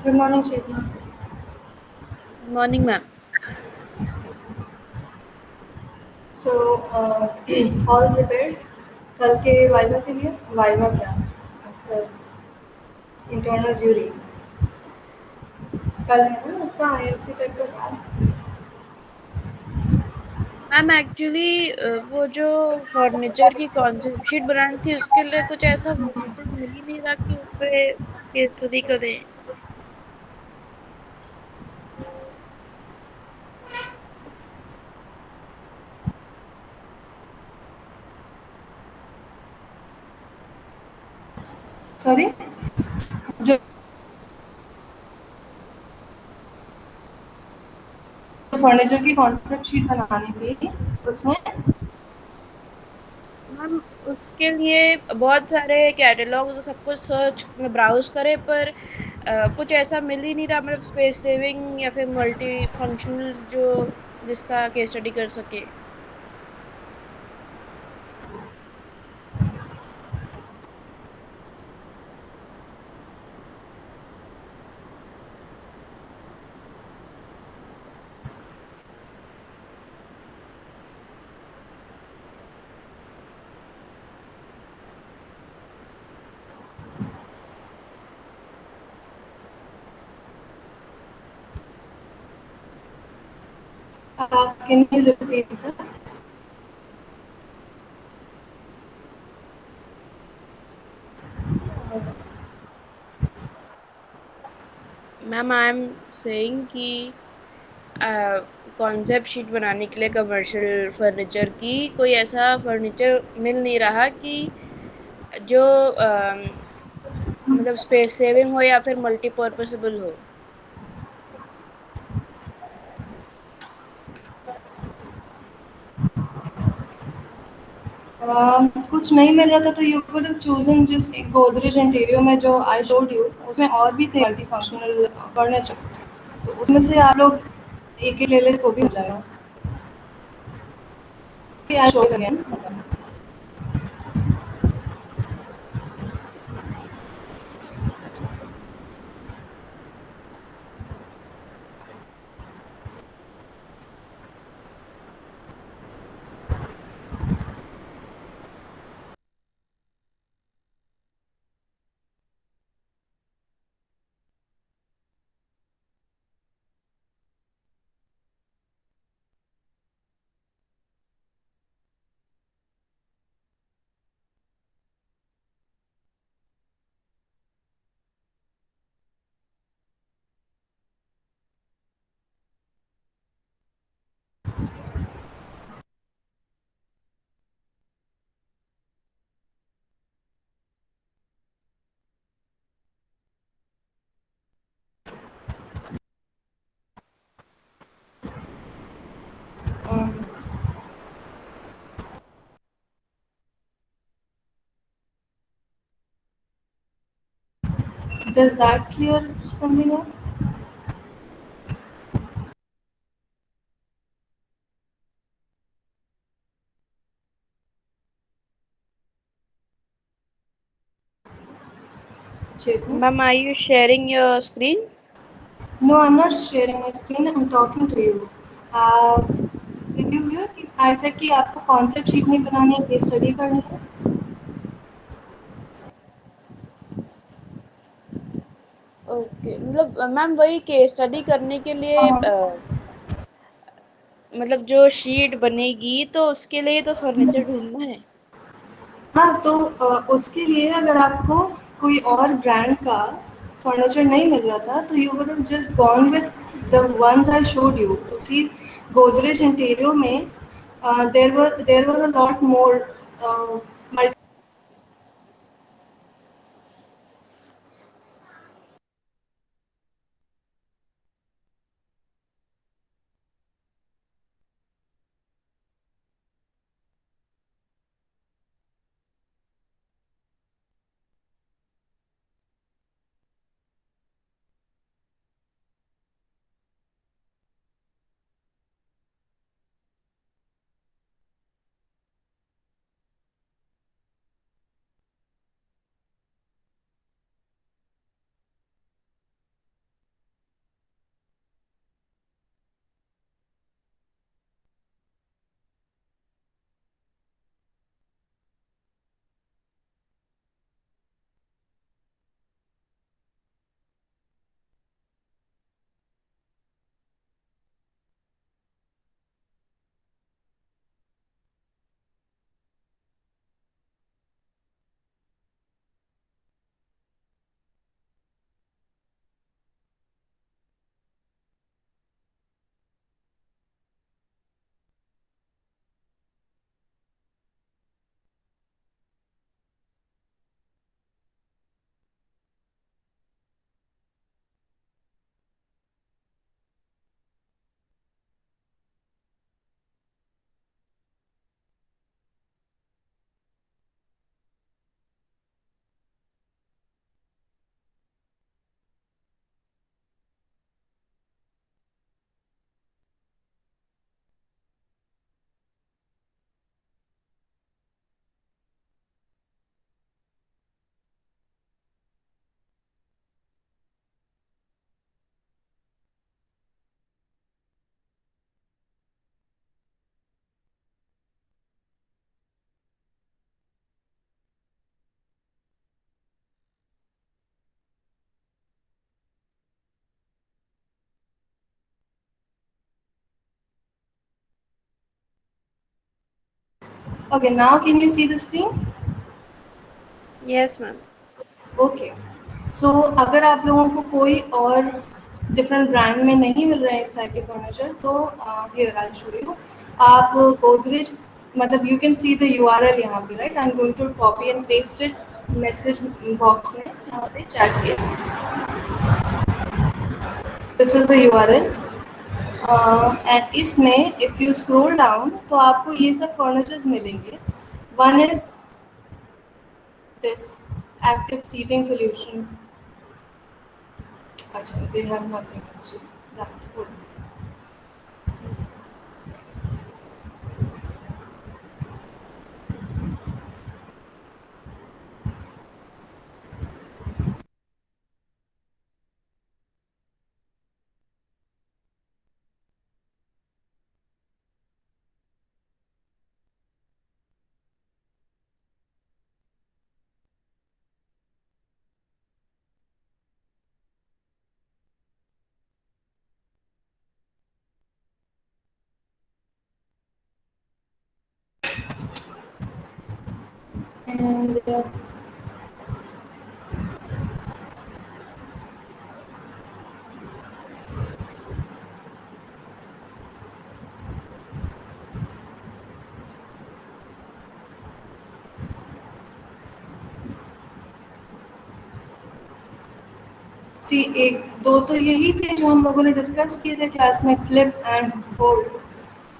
Good morning Chetna. Morning ma'am. So all prepared कल के viva के लिए? वाइवा क्या, सर, इंटरनल ज्यूरी कल है ना आपका आईएमसी टेक का बाद। मैम एक्चुअली वो जो फर्नीचर की कॉन्सेप्ट शीट बनानी थी उसके लिए कुछ ऐसा फर्नीचर मिल ही नहीं रहा कि उस पे केस स्टडी करें। सॉरी, जो फर्नीचर की कॉन्सेप्ट शीट बनानी थी उसमें मैम उसके लिए बहुत सारे कैटलॉग सब कुछ सर्च में ब्राउज करे पर कुछ ऐसा मिल ही नहीं रहा, मतलब स्पेस सेविंग या फिर मल्टी फंक्शनल जो जिसका केस स्टडी कर सके। Can you repeat that? Ma'am I am saying कि कॉन्सेप्ट शीट बनाने के लिए कमर्शियल फर्नीचर की कोई ऐसा फर्नीचर मिल नहीं रहा कि जो मतलब स्पेस सेविंग हो या फिर मल्टीपर्पसेबल हो। कुछ नहीं मिल रहा था तो you could have chosen just एक गोदरेज इंटीरियर में जो आई शोड यू, उसमें और भी थे मल्टी फंक्शनल फर्नीचर, तो उसमें से आप लोग एक ही ले ले तो भी हो जाएगा। I showed again. Does that clear something up? Chetu? Ma'am I you sharing your screen? No, I'm not sharing my screen. I'm talking to you. Uh, did you hear? I said कि आपको concept sheet नहीं बनानी है, case study करनी है। Okay, मतलब ma'am वही case study करने के हाँ लिए हाँ। मतलब जो शीट बनेगी तो उसके लिए तो फर्नीचर ढूंढना है। हाँ, तो उसके लिए अगर आपको कोई और ब्रांड का फर्नीचर नहीं मिल रहा था तो you would have just gone with the ones I showed you. उसी गोदरेज इंटीरियो में there were a lot more Okay, now can you see the screen? Yes, ma'am. Okay, so अगर आप लोगों को कोई और डिफरेंट ब्रांड में नहीं मिल रहे हैं इस टाइप के फर्नीचर, तो हियर आई शो यू। आप गोदरेज, मतलब you can see the URL यहाँ पे, right? I am going to copy and paste it message box में, यहाँ पे चैट के। This is the URL. And इसमें इफ़ यू स्क्रॉल डाउन तो आपको ये सब फर्नीचर्स मिलेंगे। One is this active seating solution. अच्छा, they have nothing, it's just that. Good. And see एक दो तो यही थे जो हम लोगों ने डिस्कस किए थे क्लास में, flip and fold.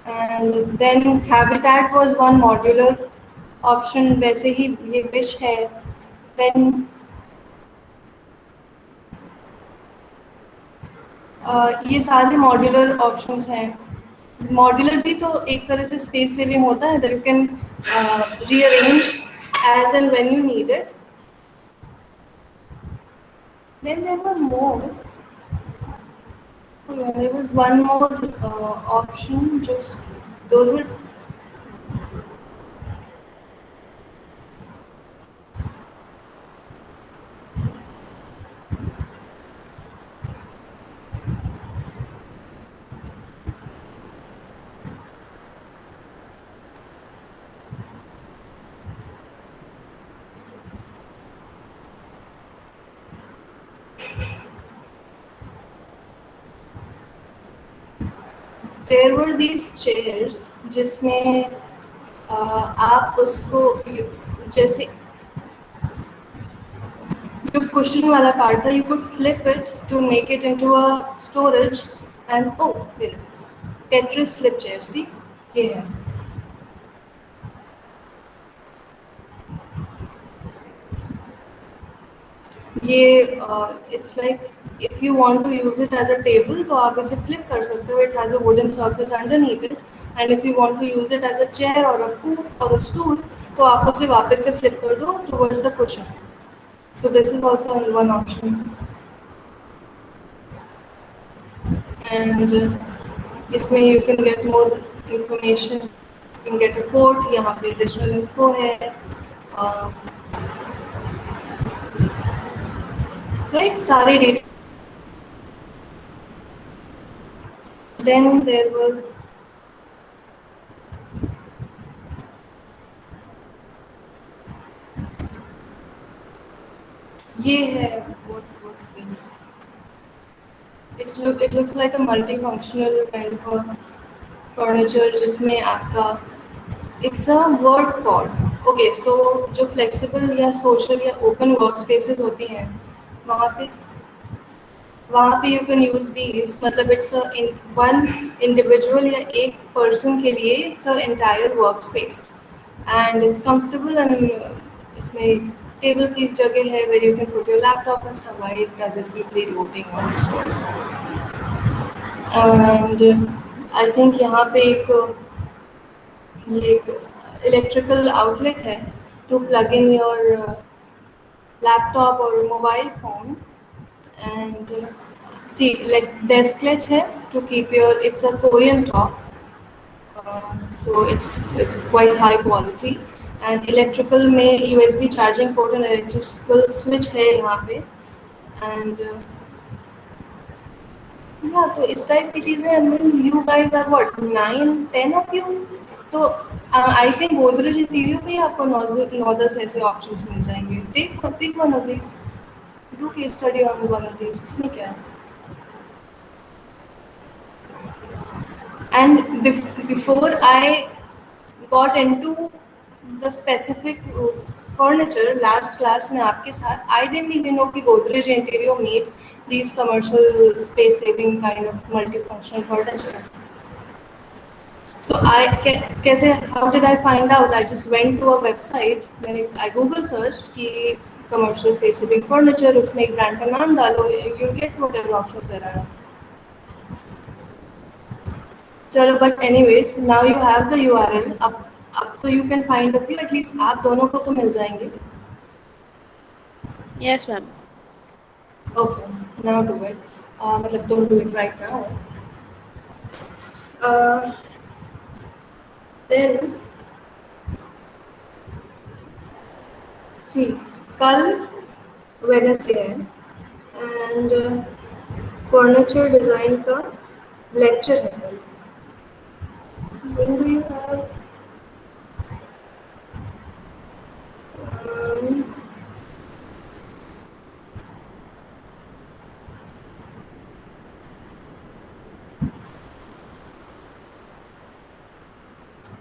And then habitat was one modular option, वैसे ही ये विश है। देन ये सारे मॉड्यूलर ऑप्शंस हैं। मॉड्यूलर भी तो एक तरह से स्पेस सेविंग होता है, that you can rearrange as and when you need it. Then there were more, there was one more option, just those were, there were these chairs जिसमें आप उसको जैसे जो कुशन वाला पार्ट था, you could flip it to make it into a storage. And oh there it is, Tetris flip chair, see ये है। ये it's like if you want to use it as a table तो आप इसे flip कर सकते हो, it has a wooden surface underneath it. And if you want to use it as a chair or a poof और अ stool, तो आप उसे वापस से फ्लिप कर दो towards the cushion. So this is also one option. And इसमें you can get more information, you can get a code, यहाँ पे एडिशनल इन्फो है, राइट, सारे डेटा। देन देयर वर, ये है, what's this? It looks like a multifunctional kind of a furniture जिसमें आपका, it's a word pod. Okay, so जो flexible या social या open workspaces होती हैं, वहाँ पे वहाँ पे you can use these, मतलब it's a in one individual या एक person के लिए it's a entire workspace and it's comfortable and इसमें टेबल की जगह है where you can put your laptop and stuff, why it doesn't keep reloading on its own. And I think यहाँ पे ये एक इलेक्ट्रिकल आउटलेट है to plug in your laptop और mobile phone. And see like desk latch है to keep your, it's a Korean top, so it's quite high quality। And electrical में USB charging port and electrical switch है यहाँ पे। And हाँ, तो इस type की चीज़ें, I mean you guys are what 9-10 of you, तो आई थिंक गोदरेज इंटीरियर पे ही आपको 9-10 ऐसे ऑप्शंस मिल जाएंगे। Pick one of this, do case study on one of this, इसमें क्या है। And before I got into the specific furniture last class में आपके साथ, I didn't even know कि Godrej Interior made these commercial space saving kind of multifunctional furniture. So कैसे, how did I find out? I just went to a website, मैंने I Google searched कि commercial space saving furniture, उसमें एक brand का नाम डालो, you get whatever options there are. चलो, but anyways now you have the URL, अब तो you can find a few, at least आप दोनों को तो मिल जाएंगे। Yes, ma'am. Okay, now do it, मतलब don't do it right now. Then see, कल वेडनेसडे है एंड फर्नीचर डिज़ाइन का लेक्चर है कल। When do you have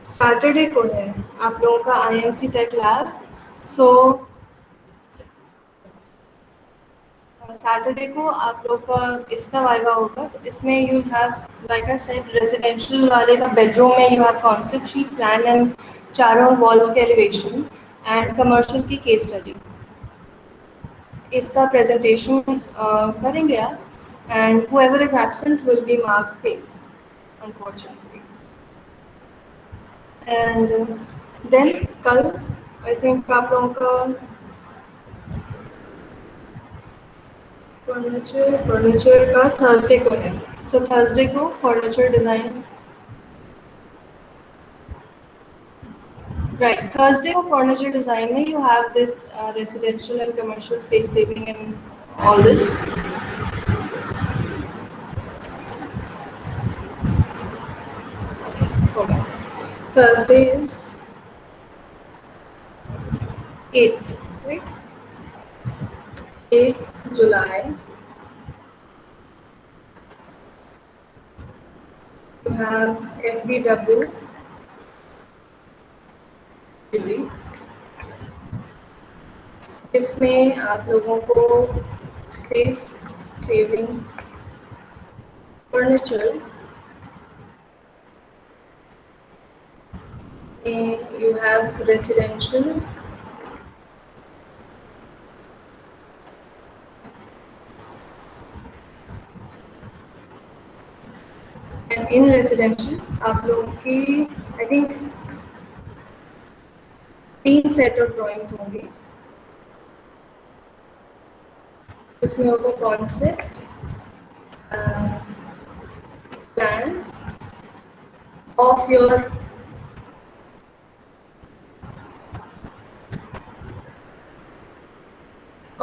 Saturday को है आप लोगों का IMC tech lab. So Saturday को आप लोग का इसका वाइवा होगा, तो इसमें you have, like I said, residential वाले का बेडरूम में you have concept sheet, plan and चारों वॉल्स के एलिवेशन एंड कमर्शियल की केस स्टडी। इसका प्रेजेंटेशन करेंगे आप, and whoever is absent will be marked fail, unfortunately. And then कल आई थिंक आप लोगों का फर्नीचर का थर्सडे को है। सो थर्सडे को फर्नीचर डिज़ाइन, राइट, थर्सडे को फर्नीचर डिज़ाइन में you have this residential and commercial space saving and all this. Okay. Thursday is 8th, right? 8th July. You have FBW theory. इसमें आप लोगों को space saving furniture में you have residential and in residential आप लोगों की I think 3 set of drawings होंगी। इसमें होगा concept, plan of your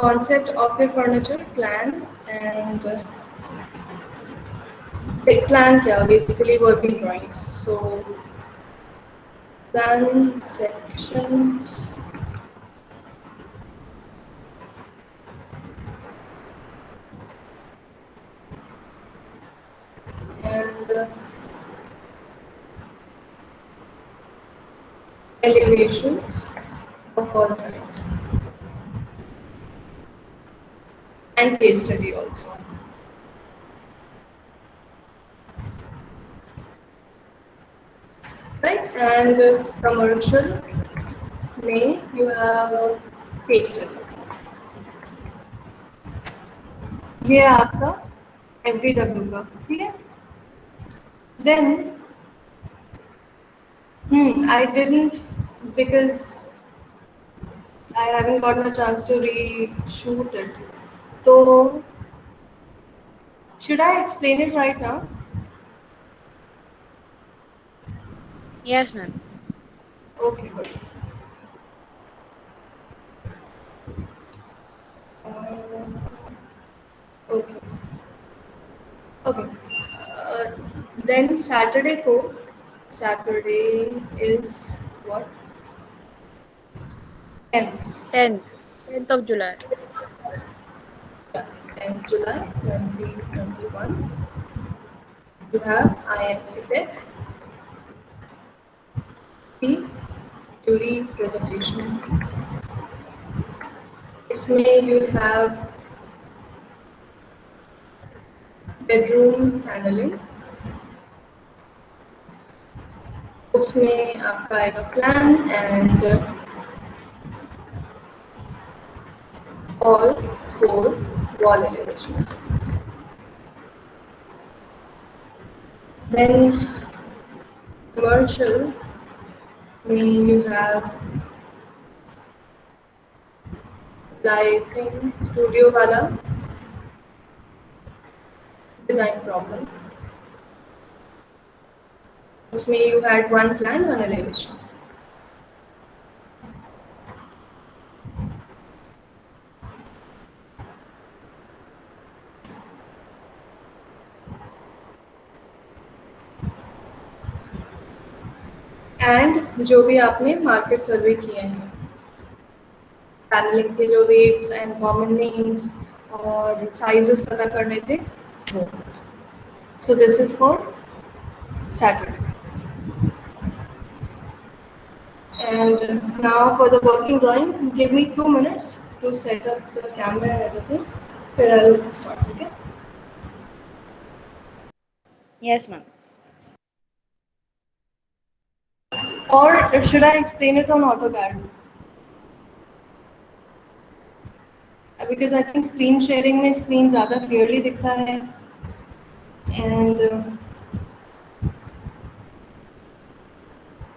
concept of your furniture, plan, and big plan kya, basically working drawings. So plan sections and elevations of all kinds and case study also. Right, and commercial may you have a case study. ये आपका FDW का, ठीक है। Then I didn't, because I haven't gotten a chance to reshoot it. So should I explain it right now? Yes, ma'am. Okay, good. Okay. Okay. Then Saturday को Saturday is what? 10th. 10th of July. Yeah, 10th July 2021. You have IMC Tech, the jury presentation. इसमें you will have bedroom paneling. उसमें आपका आएगा plan and all 4 wall elevations. Then commercial, mean you have lighting, studio wala design problem. उसमें you had one plan, one elevation. And जो भी आपने market सर्वे किए हैं, पैनलिंग के जो रेट्स एंड कॉमन नेम्स और साइजेस पता करने थे वो. सो this is for Saturday. And now for the working drawing, give me 2 minutes to set up the camera and everything. फिर I'll start. Okay. Yes, ma'am. Or should I explain it on AutoCAD? Because I think screen sharing में screen ज़्यादा clearly दिखता है and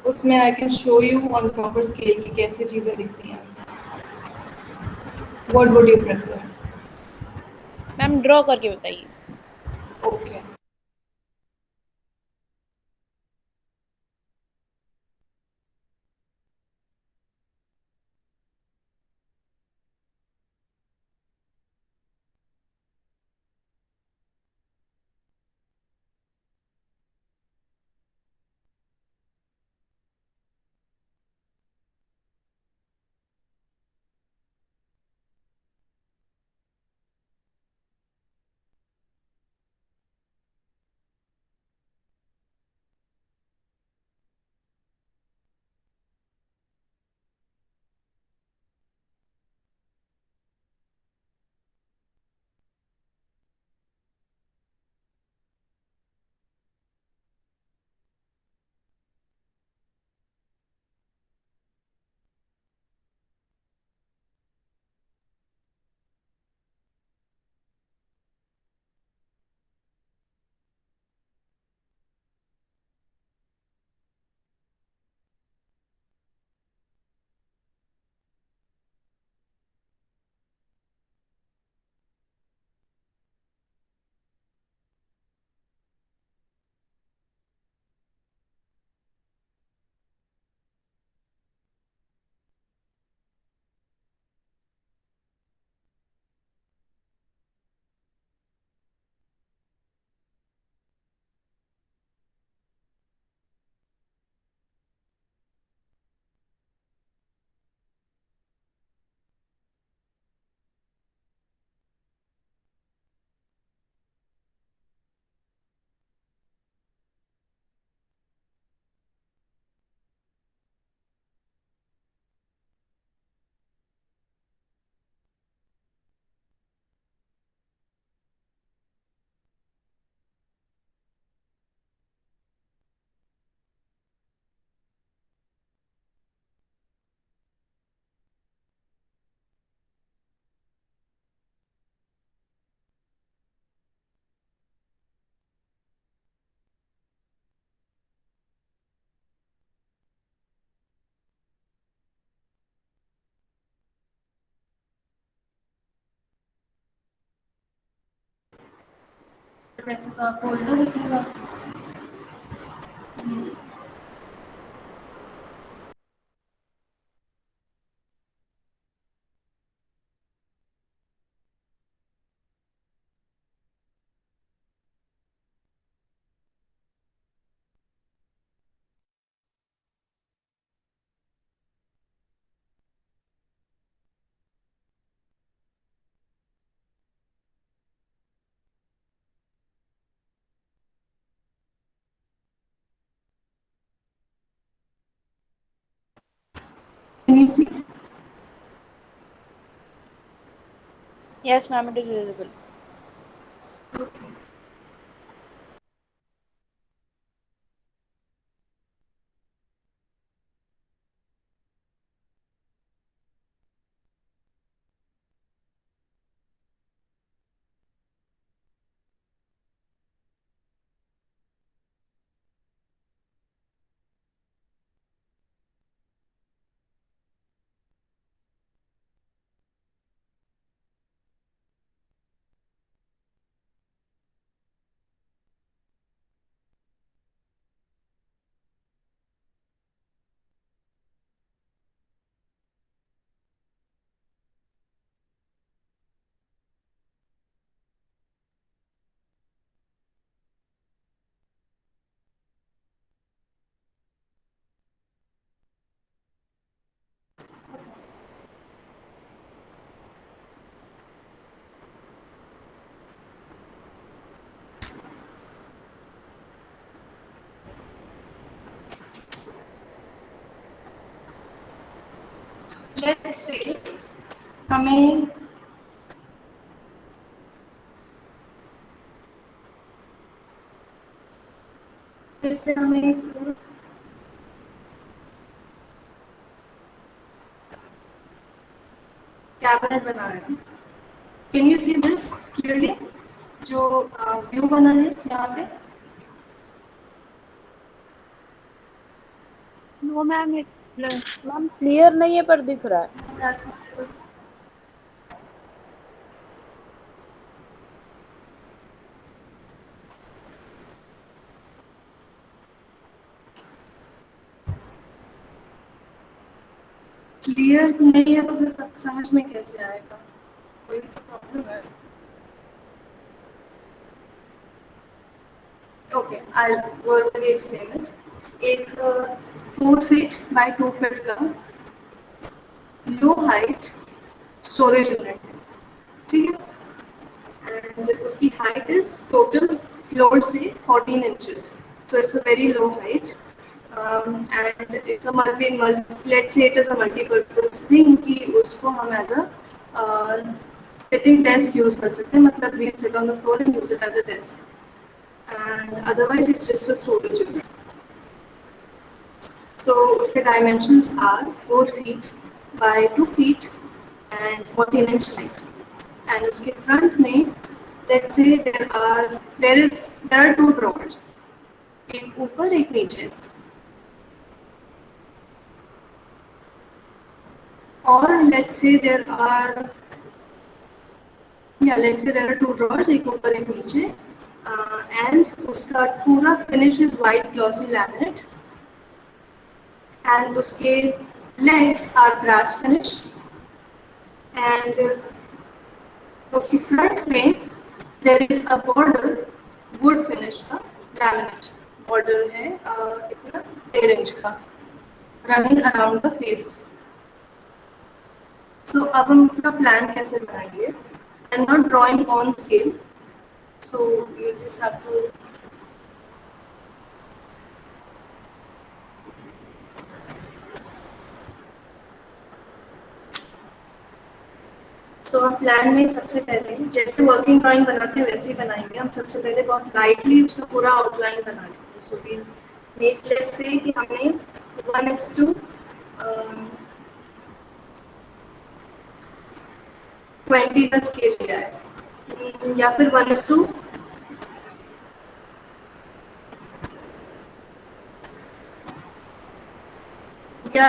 उसमें I can show you on proper scale कि कैसे चीज़ें दिखती हैं. What would you prefer? Ma'am draw करके बताइए. Okay. वैसे तो आपको उल्टा दिखेगा. Can you see? Yes, ma'am, it is visible. Okay. Let's say हमें फिर से हमें एक कैबिनेट बनाना है. Can you see this clearly? जो व्यू बना है यहाँ पे. नो मैम, मैम क्लियर नहीं है पर दिख रहा है. That's क्लियर नहीं है तो फिर समझ में कैसे आएगा? कोई तो प्रॉब्लम है. Okay, I'll verbally explain it. एक 4 feet by 2 feet का लो हाइट स्टोरेज यूनिट है, ठीक है. एंड उसकी हाइट इज टोटल फ्लोर से 14 inches, so it's a very low height. And it's a let's say it is a multipurpose thing कि उसको हम as a sitting desk use कर सकते हैं. मतलब we sit on the floor and use it as a desk, and otherwise it's just a storage unit. So उसके dimensions are 4 feet by 2 feet and 14 inch height. And उसके front में let's say there are two drawers, एक ऊपर एक नीचे. और let's say there are two drawers, एक ऊपर एक नीचे. And उसका पूरा finish is white glossy laminate. And उसके legs are brass finish. And उसकी front में there is a border wood finish का laminate border है, कितना 1.5 इंच का running around the face. So अब हम इसका plan कैसे बनाएंगे? I'm not drawing on scale, so you just have to तो हम प्लान में सबसे पहले जैसे वर्किंग ड्राइंग बनाते हैं वैसे ही बनाएंगे. हम सबसे पहले बहुत लाइटली उसका पूरा आउटलाइन बना लेंगे. So we make let's say कि हमने 1:20 का स्केल लिया है, या फिर 1:, या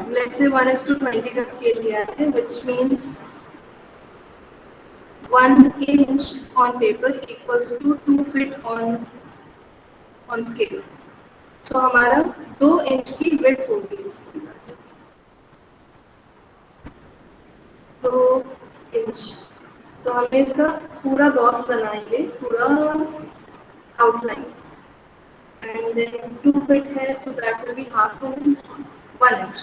लेट्स से 1:20 का स्केल लिया है, which means 1 inch on paper equals to 2 feet on scale. So हमारा 2 इंच की विड्थ होगी इसकी. 2 इंच. तो हमें इसका पूरा बॉक्स बनाएंगे, पूरा आउटलाइन. एंड देन 2 feet है तो that will be half 1 inch.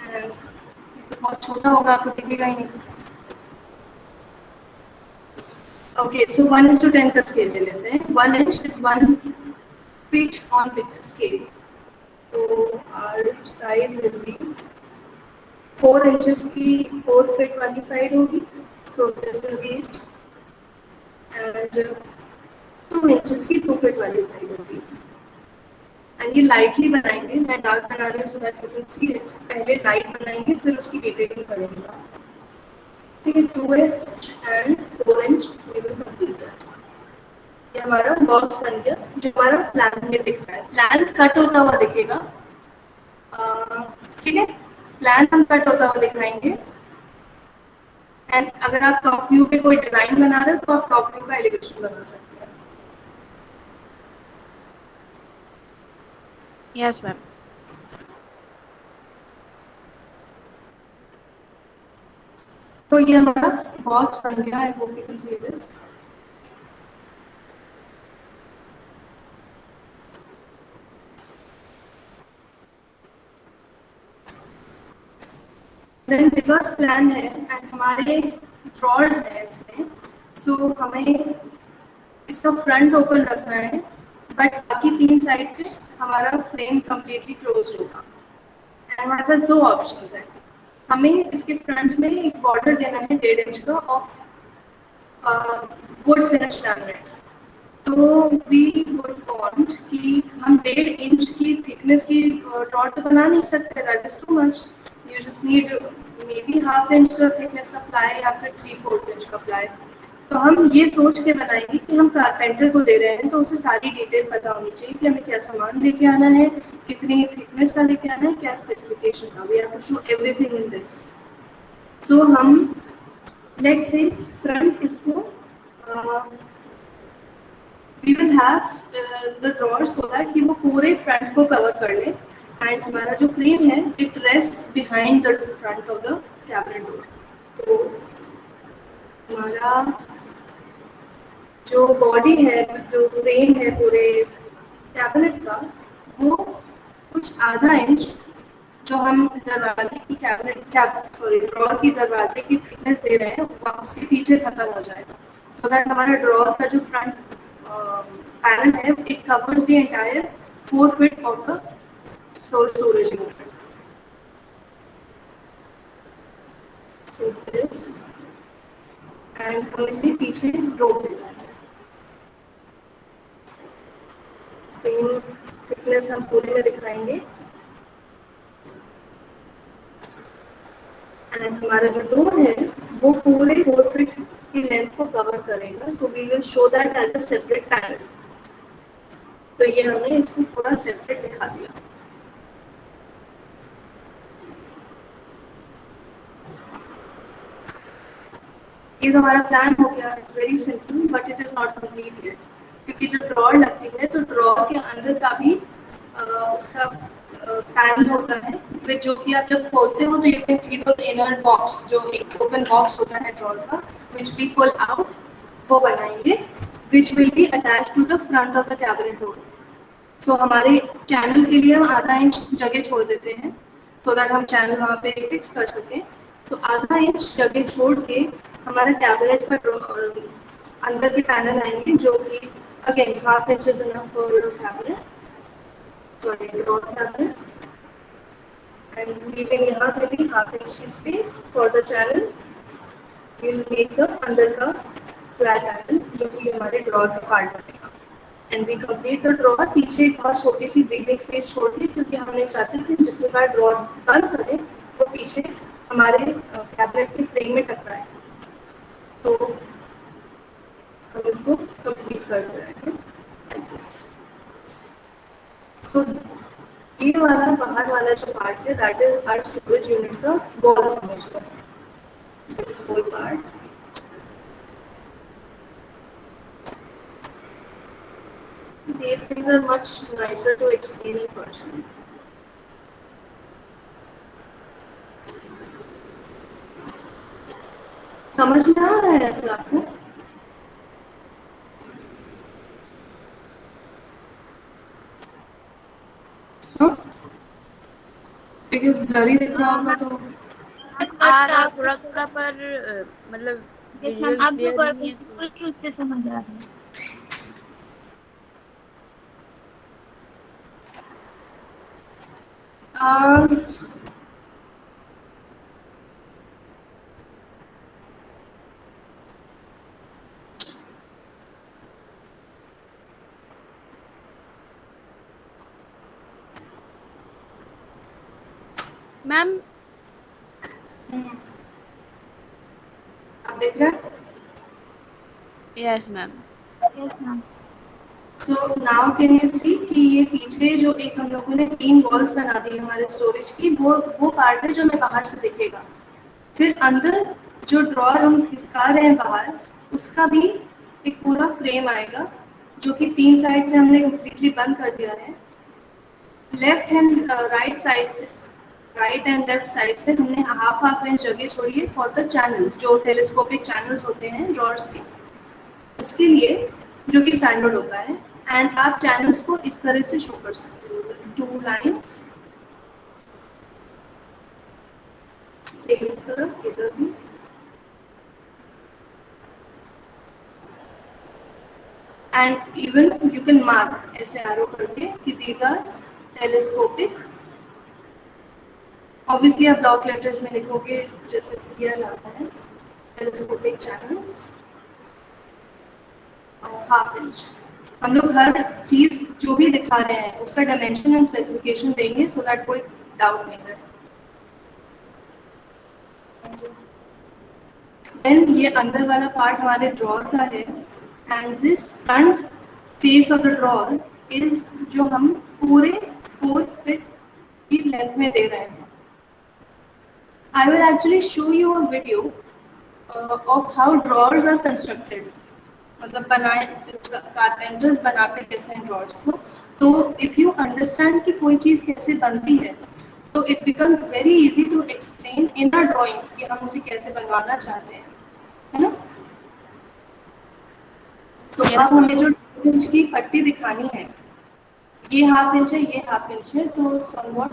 And तो बहुत छोटा होगा, आपको दिखेगा ही नहीं. ओके, सो 1:10 का स्केल ले लेते हैं. 1 inch is 1 feet on scale. तो our size will be 4 inches की 4 फीट वाली साइड होगी, so this will be and 2 inches की 2 फीट वाली साइड होगी। एंड ये लाइटली बनाएंगे, मैं डार्क बना रही हूँ so that you can see it. पहले लाइट बनाएंगे फिर उसकी डिटेलिंग करेंगे। ठीक है, 2 inch and 4 inch we will complete that. ये हमारा बॉक्स बन गया जो हमारा प्लान में दिख रहा है। प्लान कट होता हुआ दिखेगा, ठीक है, प्लान हम कट होता हुआ दिखाएंगे। एंड अगर आप टॉप व्यू पे कोई डिजाइन बना रहे हो तो आप टॉप व्यू का एलिवेशन बना सकते हैं। Yes ma'am. तो ये हमारा बॉक्स बन गया। I hope you can see this. Then because plan है एंड हमारे ड्रॉर्स है इसमें, सो हमें इसका फ्रंट ओपन रखना है, बट बाकी 3 साइड से हमारा फ्रेम कम्प्लीटली क्लोज होगा। एंड हमारे पास 2 ऑप्शंस हैं। हमें इसके फ्रंट में एक बॉर्डर देना है 1.5 इंच का ऑफ वुड फिनिश लैमिनेट। तो वी वुड वांट कि हम 1.5 इंच की थिकनेस की रॉड तो बना नहीं सकते, that is too much. You just need may be half inch का थिकनेस का प्लाई या फिर 3/4 इंच का प्लाई। तो हम ये सोच के बनाएंगे कि हम कारपेंटर को दे रहे हैं तो उसे सारी डिटेल पता होनी चाहिए कि हमें क्या सामान लेके आना है, कितनी थिकनेस का लेके आना है, क्या स्पेसिफिकेशन का। We have to show everything in this. So हम लेट्स से फ्रंट इसको we will have the drawer so that कि वो पूरे फ्रंट को कवर कर ले। एंड हमारा जो फ्रेम है it rest behind the front of the cabinet door. तो हमारा जो बॉडी है, जो फ्रेम है पूरे कैबिनेट का, वो कुछ आधा इंच जो हम दरवाजे की ड्रॉअर की दरवाजे की थिकनेस दे रहे हैं वो उसके पीछे खत्म हो जाएगा, सो दैट हमारा ड्रॉअर का जो फ्रंट पैनल है it covers the entire 4 feet of the storage unit. So this and हम इसे पीछे रोक देना है। सेम थिकनेस हम पूरे में दिखाएंगे। एंड हमारा जो डोर है वो पूरे 4 फीट की लेंथ को कवर करेगा, so we will show that as a separate panel. तो ये हमने इसको पूरा सेपरेट दिखा दिया। ये तो हमारा प्लान हो गया। It's very simple but it is not complete yet, क्योंकि जो ड्रॉअर लगती है तो ड्रॉअर के अंदर का भी उसका पैनल होता है, फिर जो कि आप जब खोलते हो तो you can see the inner box, जो एक ओपन बॉक्स होता है ड्रॉअर का विच वी पुल आउट, वो बनाएंगे which will be attach to the front of the cabinet door. So हमारे चैनल के लिए हम आधा इंच जगह छोड़ देते हैं सो दैट हम चैनल वहाँ पे फिक्स कर सकें। सो आधा इंच जगह छोड़ के हमारे कैबिनेट का अंदर के पैनल आएंगे जो कि again half inch is enough for cabinet, sorry door cabinet, and leaving यहाँ पे भी हाफ इंच की space for the channel. Will make the अंदर का फ्लैट पैनल जो कि हमारे ड्रॉअर का पार्ट बनेगा। And we complete the drawer. पीछे एक और छोटी सी ब्रीदिंग स्पेस छोड़ दी क्योंकि हम नहीं चाहते कि जितनी बार ड्रॉअर बंद करें वो पीछे हमारे कैबिनेट के फ्रेम में टकराए। तो हम इसको कंप्लीट कर रहे हैं। सो ये वाला बाहर वाला जो पार्ट है that is our storage unit का वॉल समझ लो, this whole part. These things are much nicer to explain in person. समझ में आ रहा है ऐसे आपको? हाँ? Because blurry दिख रहा होगा तो आ रहा थोड़ा थोड़ा पर मतलब विजुअल आप जो क्लियर कर नहीं है तो। बिल्कुल ठीक से समझ आ रहा है। um, ma'am. आप देख रहे हैं? Yes ma'am. So now can you see कि ये पीछे जो एक हम लोगों ने 3 वॉल्स बना दी है हमारे स्टोरेज की, वो पार्ट है जो हमें बाहर से दिखेगा। फिर अंदर जो ड्रॉअर हम खिसका रहे हैं बाहर, उसका भी एक पूरा फ्रेम आएगा, जो कि 3 साइड से हमने कंप्लीटली बंद कर दिया है। लेफ्ट एंड राइट साइड से, राइट एंड लेफ्ट साइड से हमने हाफ इंच जगह छोड़ी है फॉर द चैनल, जो टेलीस्कोपिक चैनल्स होते हैं ड्रॉअर्स के, उसके लिए, जो कि स्टैंडर्ड होता है। एंड आप चैनल्स को इस तरह से शो कर सकते हो, 2 लाइन्स, सेम इस तरफ, इधर भी। And even you can mark ऐसे एरो करके कि दीज आर टेलीस्कोपिक। ऑब्वियसली आप ब्लॉक लेटर्स में लिखोगे जैसे किया जाता है, टेलीस्कोपिक चैनल्स, हाफ इंच। हम लोग हर चीज जो भी दिखा रहे हैं उसका डायमेंशन एंड स्पेसिफिकेशन देंगे, सो दैट कोई डाउट नहीं रहे। देन ये अंदर वाला पार्ट हमारे ड्रॉअर का है, and this front face of the drawer is जो हम पूरे 4 फीट की लेंथ में दे रहे हैं। I will actually show you a video of how drawers are constructed, मतलब बनाए कारपेंटर्स बनाते कैसे हैं ड्रॉअर्स को। तो इफ़ यू अंडरस्टैंड कि कोई चीज़ कैसे बनती है, तो it becomes very easy to explain in our drawings कि हम उसे कैसे बनवाना चाहते हैं, है ना। सो यस अब मैम। हमें जो 2 इंच की पट्टी दिखानी है, ये हाफ इंच है, ये हाफ इंच है, तो समवॉट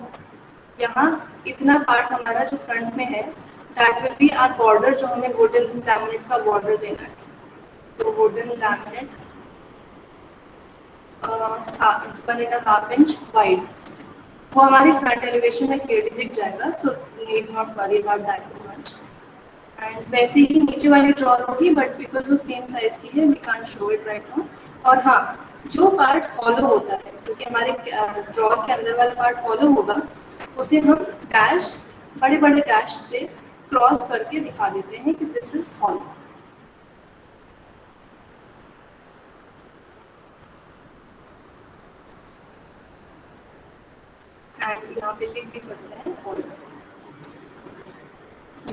यहाँ इतना पार्ट हमारा जो फ्रंट में है, that will be our border, जो हमें वुडन लैमिनेट का बॉर्डर देना है। तो वुडन लैमिनेट 1.5 इंच वाइड, वो हमारी फ्रंट एलिवेशन में क्लियरली दिख जाएगा, so need not worry about that too much. And वैसे ही नीचे वाली ड्रॉर होगी, बट बिकॉज वो सेम साइज की है we can't show it right now. और हाँ, जो पार्ट हॉलो होता है, क्योंकि हमारे ड्रॉर के अंदर वाला पार्ट हॉलो होगा, उसे हम डैश, बड़े बड़े डैश से क्रॉस करके दिखा देते हैं कि दिस इज हॉलो। एंड यहाँ पे लिख भी सकते हैं हॉलो,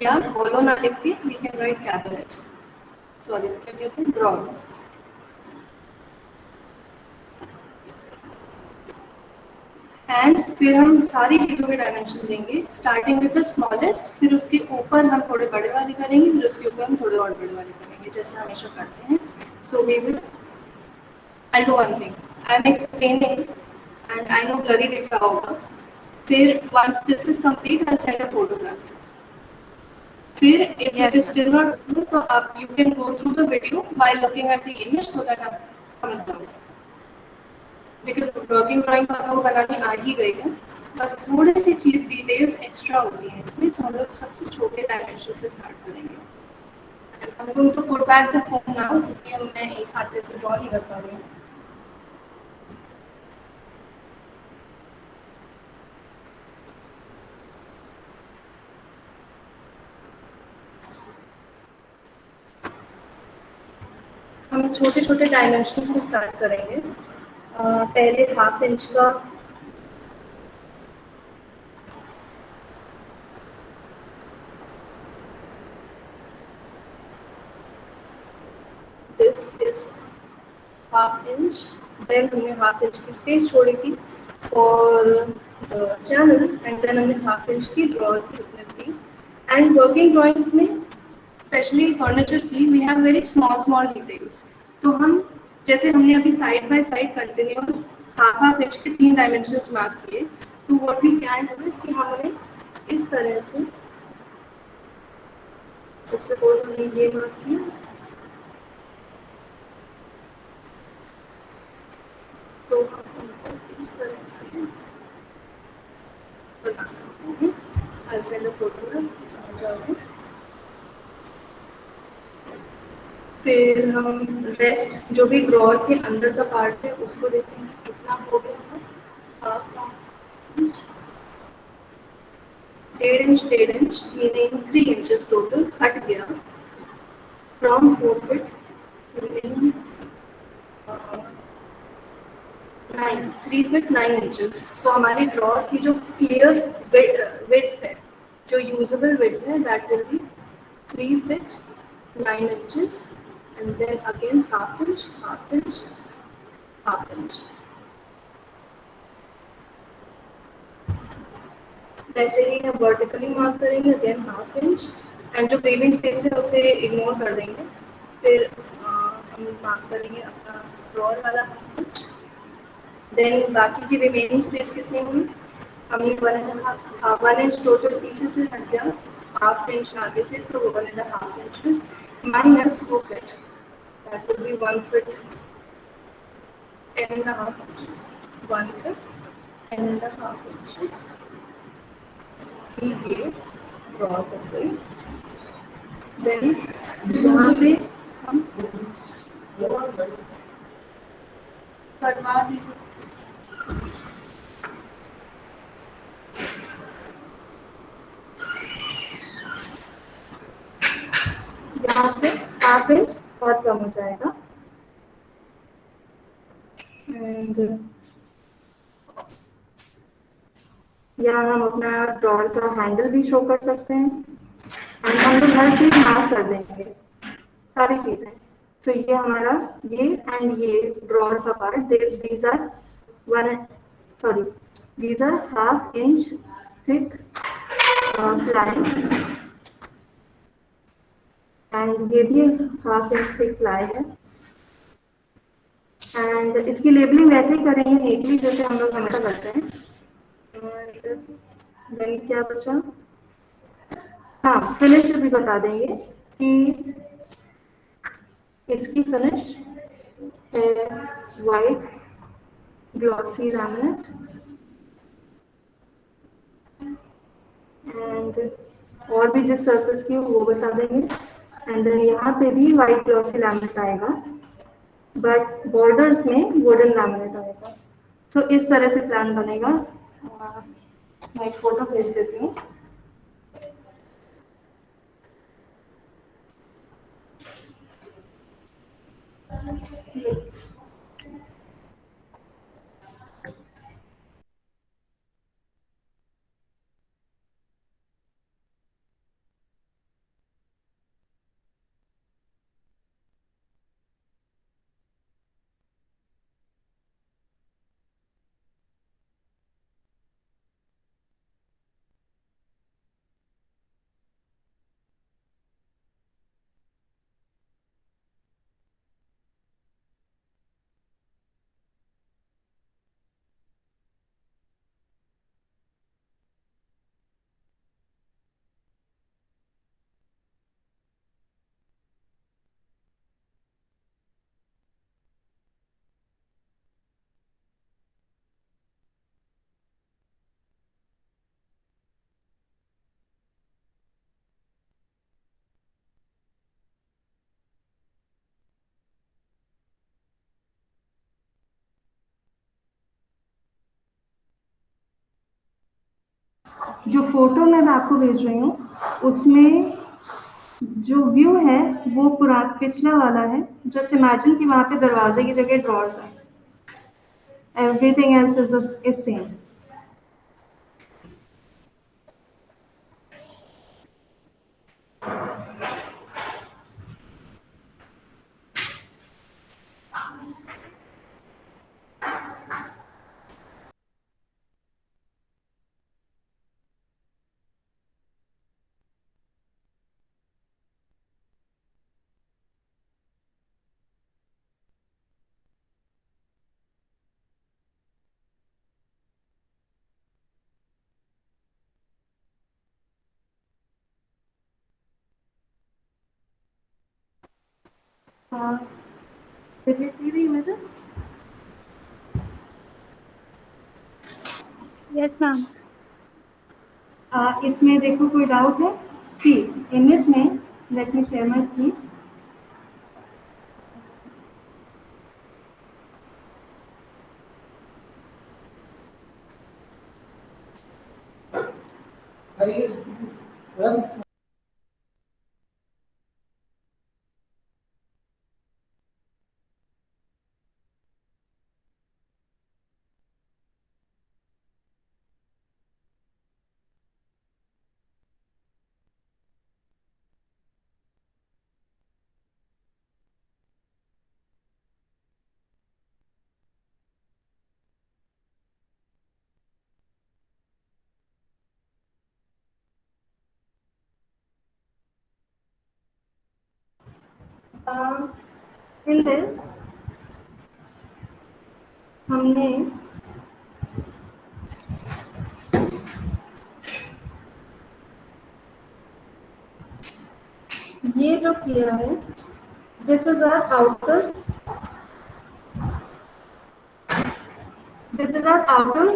या हॉलो ना लिख के we can write cabinet, sorry क्या कहते हैं, ड्रॉर। एंड फिर हम सारी चीज़ों के डायमेंशन देंगे, स्टार्टिंग विद द स्मॉलेस्ट, फिर उसके ऊपर हम थोड़े बड़े वाले करेंगे, फिर उसके ऊपर हम थोड़े और बड़े वाले करेंगे, जैसे हमेशा करते हैं। So we will, I do one thing, I am explaining and I know blurry दिख रहा होगा, फिर once this is complete I send a photograph. फिर if it yes is ma'am. Still not true, तो आप you can go through the video while looking at the image, so that आप समझ जाओगे। बिकॉज वर्किंग ड्राइंग तो आपको बनानी आ ही गई है, बस थोड़ी सी चीज़ डिटेल्स एक्स्ट्रा होती हैं इसमें, तो हम लोग सबसे छोटे डायमेंशन से स्टार्ट करेंगे। हम लोग तो put back the phone now, क्योंकि हम मैं एक हाथ से ड्रॉ नहीं कर पा रही हूँ। हम छोटे छोटे डायमेंशन से स्टार्ट करेंगे। पहले हाफ इंच का, this is half inch, then हमने हाफ इंच की स्पेस छोड़ी थी फॉर चैनल, एंड देन हमने हाफ इंच की ड्रॉ की थिकनेस दी। एंड वर्किंग ड्राइंग्स में, स्पेशली फर्नीचर की, we have very small small details. तो हम, जैसे हमने अभी side by side continuous half half inch के 3 डायमेंशंस मार्क किए, तो what we can do is कि हमने इस तरह से, जैसे सपोज हमने ये मार्क किया, तो हम इस तरह से बना सकते हैं। I'll send a photo में समझ जाओगे। फिर हम रेस्ट जो भी ड्रॉर के अंदर का पार्ट है उसको देखेंगे कितना हो गया। Half inch, 1.5 inch, 1.5 inch meaning 3 inches total हट गया from 4 feet meaning 3 feet 9 inches. So हमारी ड्रॉर की जो क्लियर विड्थ है, जो यूजेबल विड्थ है, that will be 3 feet 9 inches and then again half inch, half inch, half inch. वैसे ही हम वर्टिकली मार्क करेंगे अगेन हाफ इंच एंड जो ब्रीदिंग स्पेस है उसे इग्नोर कर देंगे। फिर हम मार्क करेंगे अपना ड्रॉर वाला हाफ इंच। देन बाकी की रिमेनिंग स्पेस कितनी हुई, हमने 1.5 इंच टोटल पीछे से हट गया, हाफ इंच आगे से, तो 1.5 inch minus 2 feet, that will B 1 feet 10.5 inches, 1 feet 10.5 inches. ये ड्रॉ कर गई। देन यहाँ पे हम करवा दीजिए। यहाँ से हाफ इंच और कम हो जाएगा एंड यहाँ हम अपना ड्रॉर का हैंडल भी शो कर सकते हैं एंड हम लोग हर चीज मार्क कर देंगे, सारी चीजें। तो ये हमारा ये एंड ये ड्रॉर का part, these are one sorry these are half inch thick ply and ये भी हाफ इंच थिक प्लाई है एंड इसकी लेबलिंग वैसे ही करेंगे नीटली जैसे हम लोग हमेशा करते हैं। देन क्या बचा, हाँ फिनिश भी बता देंगे कि इसकी फिनिश है वाइट ग्लॉसी लैमिनेट एंड और भी जिस सरफेस की वो बता देंगे एंड देन यहाँ पे भी वाइट ग्लॉसी लैमिनेट आएगा बट बॉर्डर्स में वुडन लैमिनेट आएगा। सो इस तरह से प्लान बनेगा। मैं एक फोटो भेज देती हूँ। जो फोटो मैं आपको भेज रही हूँ उसमें जो व्यू है वो पूरा पिछला वाला है। जस्ट इमेजिन कि वहाँ पे दरवाजे की जगह ड्रॉर्स हैं, everything else is same. Did you see the images? Yes, ma'am. इसमें देखो कोई डाउट है? सी इन दिस में let me share my screen. In this हमने ये जो किया है, this is our outer, this is our outer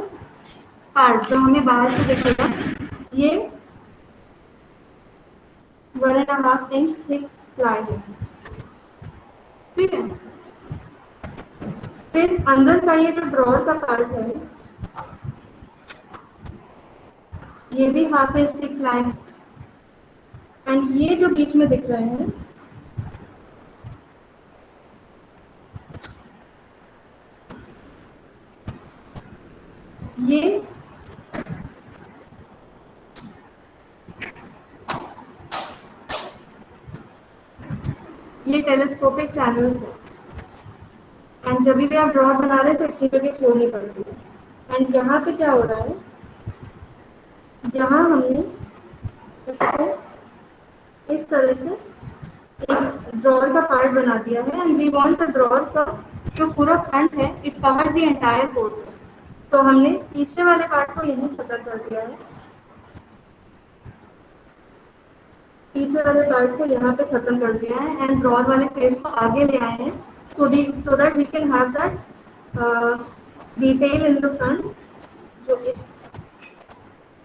part जो हमें बाहर से दिखेगा. ये 1.5 इंच थिक प्लाई है. ठीक है. फिर अंदर का ये जो ड्रॉर का पार्ट है, ये भी 1/2 इंच थिक प्लाई है. एंड ये जो बीच में दिख रहे हैं, ये ये टेलीस्कोपिक चैनल्स है. एंड जब भी आप ड्रॉर बना रहे हैं तो इतनी जगह छोड़नी पड़ती है. एंड यहाँ पे क्या हो रहा है, यहाँ हमने इसको इस तरह से एक ड्रॉर का पार्ट बना दिया है. And we want the drawer का जो पूरा फ्रंट है it covers the entire board. तो हमने पीछे वाले पार्ट को यहीं खत्म कर दिया है, पीछे वाले पार्ट को यहाँ पे खत्म कर दिया है. एंड ड्रॉर वाले फेस को आगे ले आए हैं so that we can have that detail in the front जो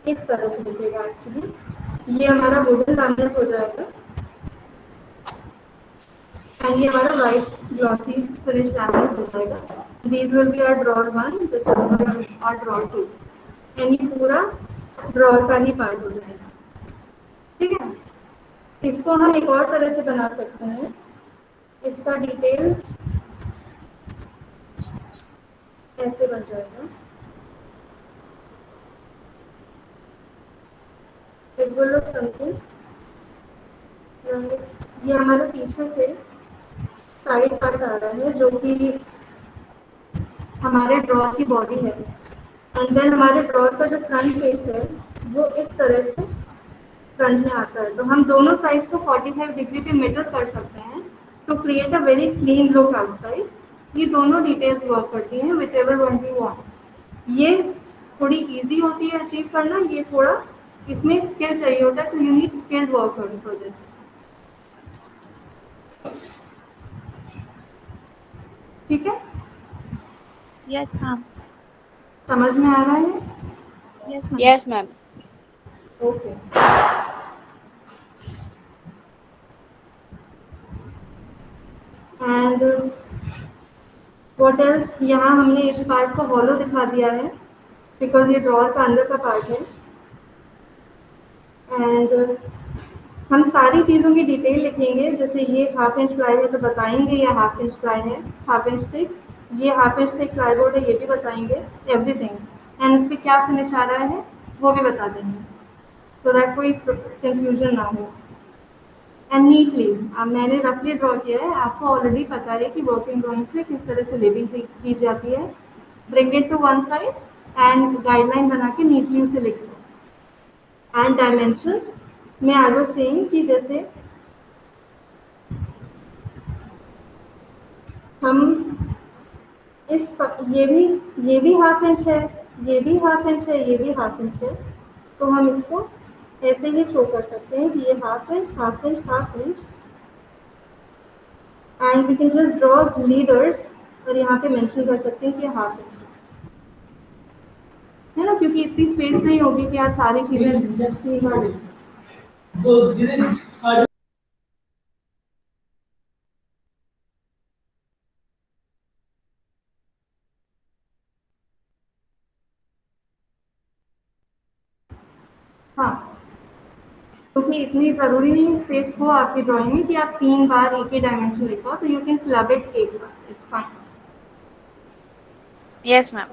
इस तरह से दिखेगा. एक्चुअली ये हमारा वुडन लैमिनेट हो जाएगा. एंड ये हमारा वाइट ग्लॉसी फिनिश लैमिनेट हो जाएगा. These will be our drawer 1, this is our drawer 2. And ये पूरा ड्रॉर का ही पार्ट हो जाएगा. ठीक है. इसको हम एक और तरह से बना सकते हैं. इसका डिटेल ऐसे बन जाएगा. It will look something. ये हमारे पीछे से साइड पार्ट आ रहा है जो कि हमारे ड्रॉर की बॉडी है. एंड देन हमारे ड्रॉर का जो फ्रंट फेस है वो इस तरह से फ्रंट में आता है. तो हम दोनों साइड्स को 45 डिग्री पे मिडल कर सकते हैं to create a very clean look outside. ये दोनों डिटेल्स वर्क करती हैं which ever one you want. ये थोड़ी इजी होती है अचीव करना. ये थोड़ा इसमें स्किल चाहिए होता है. तो you need skilled workers for this. ठीक है. Yes ma'am. समझ में आ रहा है? Yes ma'am. Yes ma'am. Okay. And what else, यहाँ हमने इस पार्ट को हॉलो दिखा दिया है बिकॉज ये ड्रॉर का अंदर का पार्ट है. एंड हम सारी चीज़ों की डिटेल लिखेंगे. जैसे ये 1/2 इंच प्लाई है तो बताएंगे ये 1/2 इंच प्लाई है. 1/2 इंच थिक, ये 1/2 इंच थिक प्लाई बोर्ड है, ये भी बताएंगे एवरीथिंग. एंड इस पर क्या फिनिश आ रहा है वो भी बता देंगे सो दैट कोई कंफ्यूजन ना हो. एंड नीटली मैंने रफली ड्रॉ किया है. आपको ऑलरेडी पता है कि वर्किंग ड्राइंग्स में किस तरह से लेबलिंग की जाती है. Bring it to one side and guideline बना के नीटली उसे लिख दो. एंड डायमेंशंस में आई वाज सेइंग कि जैसे हम ये भी 1/2 इंच है, ये भी 1/2 इंच है, ये भी 1/2 इंच है. तो हम इसको ऐसे ही शो कर सकते हैं कि ये 1/2 inch 1/2 inch 1/2 inch. And we can just draw leaders और यहाँ पे मेंशन कर सकते हैं कि ये 1/2 इंच है. है ना, क्योंकि इतनी स्पेस नहीं होगी कि आप सारी चीजें हाँ, क्योंकि इतनी ज़रूरी नहीं स्पेस हो आपकी ड्राइंग में कि आप 3 बार एक ही डायमेंशन लिख पाओ, तो यू कैन क्लब इट एक साथ, इट्स फाइन। Yes ma'am.